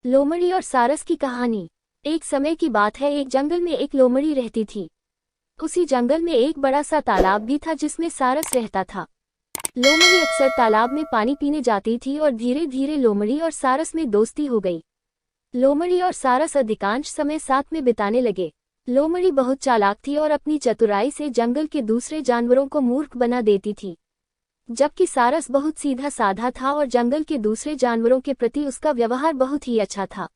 लोमड़ी और सारस की कहानी। एक समय की बात है, एक जंगल में एक लोमड़ी रहती थी। उसी जंगल में एक बड़ा सा तालाब भी था जिसमें सारस रहता था। लोमड़ी अक्सर तालाब में पानी पीने जाती थी और धीरे धीरे लोमड़ी और सारस में दोस्ती हो गई। लोमड़ी और सारस अधिकांश समय साथ में बिताने लगे। लोमड़ी बहुत चालाक थी और अपनी चतुराई से जंगल के दूसरे जानवरों को मूर्ख बना देती थी, जबकि सारस बहुत सीधा साधा था और जंगल के दूसरे जानवरों के प्रति उसका व्यवहार बहुत ही अच्छा था।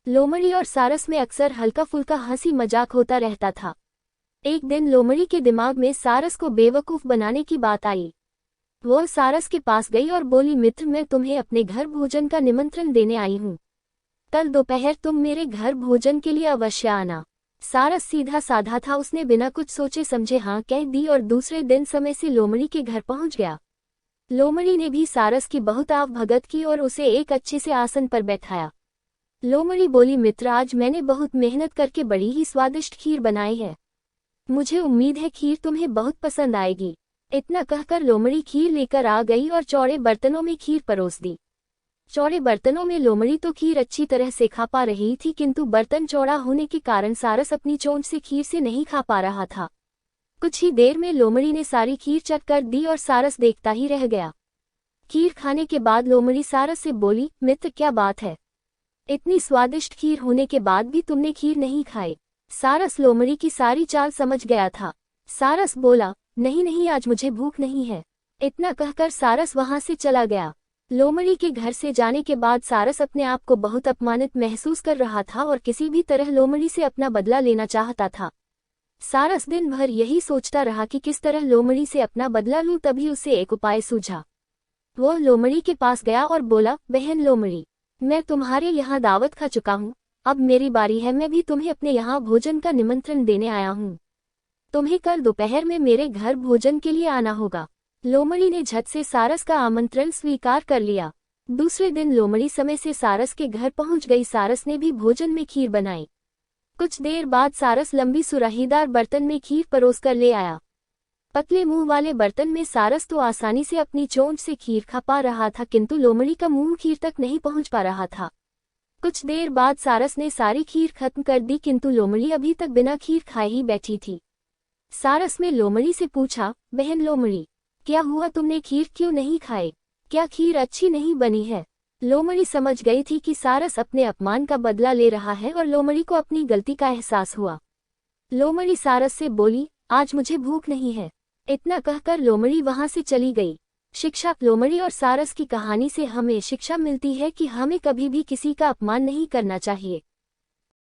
लोमड़ी और सारस में अक्सर हल्का फुल्का हंसी मजाक होता रहता था। एक दिन लोमड़ी के दिमाग में सारस को बेवकूफ बनाने की बात आई। वो सारस के पास गई और बोली, मित्र, मैं तुम्हें अपने घर भोजन का निमंत्रण देने आई हूँ। कल दोपहर तुम मेरे घर भोजन के लिए अवश्य आना। सारस सीधा साधा था, उसने बिना कुछ सोचे समझे हाँ कह दी और दूसरे दिन समय से लोमड़ी के घर पहुंच गया। लोमड़ी ने भी सारस की बहुत आवभगत की और उसे एक अच्छे से आसन पर बैठाया। लोमड़ी बोली, मित्र, आज मैंने बहुत मेहनत करके बड़ी ही स्वादिष्ट खीर बनाई है। मुझे उम्मीद है खीर तुम्हें बहुत पसंद आएगी। इतना कहकर लोमड़ी खीर लेकर आ गई और चौड़े बर्तनों में खीर परोस दी। चौड़े बर्तनों में लोमड़ी तो खीर अच्छी तरह से खा पा रही थी, किंतु बर्तन चौड़ा होने के कारण सारस अपनी चोंच से खीर से नहीं खा पा रहा था। कुछ ही देर में लोमड़ी ने सारी खीर चट कर दी और सारस देखता ही रह गया। खीर खाने के बाद लोमड़ी सारस से बोली, मित्र, क्या बात है? इतनी स्वादिष्ट खीर होने के बाद भी तुमने खीर नहीं खाई। सारस लोमड़ी की सारी चाल समझ गया था। सारस बोला, नहीं नहीं, आज मुझे भूख नहीं है। इतना कहकर सारस वहां से चला गया। लोमड़ी के घर से जाने के बाद सारस अपने आप को बहुत अपमानित महसूस कर रहा था और किसी भी तरह लोमड़ी से अपना बदला लेना चाहता था। सारस दिन भर यही सोचता रहा कि किस तरह लोमड़ी से अपना बदला लूं। तभी उसे एक उपाय सूझा। वो लोमड़ी के पास गया और बोला, बहन लोमड़ी, मैं तुम्हारे यहाँ दावत खा चुका हूँ, अब मेरी बारी है। मैं भी तुम्हें अपने यहाँ भोजन का निमंत्रण देने आया हूँ। तुम्हें कल दोपहर में मेरे घर भोजन के लिए आना होगा। लोमड़ी ने झट से सारस का आमंत्रण स्वीकार कर लिया। दूसरे दिन लोमड़ी समय से सारस के घर पहुंच गई। सारस ने भी भोजन में खीर बनाई। कुछ देर बाद सारस लंबी सुराहीदार बर्तन में खीर परोस कर ले आया। पतले मुंह वाले बर्तन में सारस तो आसानी से अपनी चोंच से खीर खा पा रहा था, किंतु लोमड़ी का मुंह खीर तक नहीं पहुंच पा रहा था। कुछ देर बाद सारस ने सारी खीर खत्म कर दी, किंतु लोमड़ी अभी तक बिना खीर खाए ही बैठी थी। सारस ने लोमड़ी से पूछा, बहन लोमड़ी, क्या हुआ, तुमने खीर क्यों नहीं खाई? क्या खीर अच्छी नहीं बनी है? लोमड़ी समझ गई थी कि सारस अपने अपमान का बदला ले रहा है और लोमड़ी को अपनी गलती का एहसास हुआ। लोमड़ी सारस से बोली, आज मुझे भूख नहीं है। इतना कहकर लोमड़ी वहां से चली गई। शिक्षा। लोमड़ी और सारस की कहानी से हमें शिक्षा मिलती है कि हमें कभी भी किसी का अपमान नहीं करना चाहिए।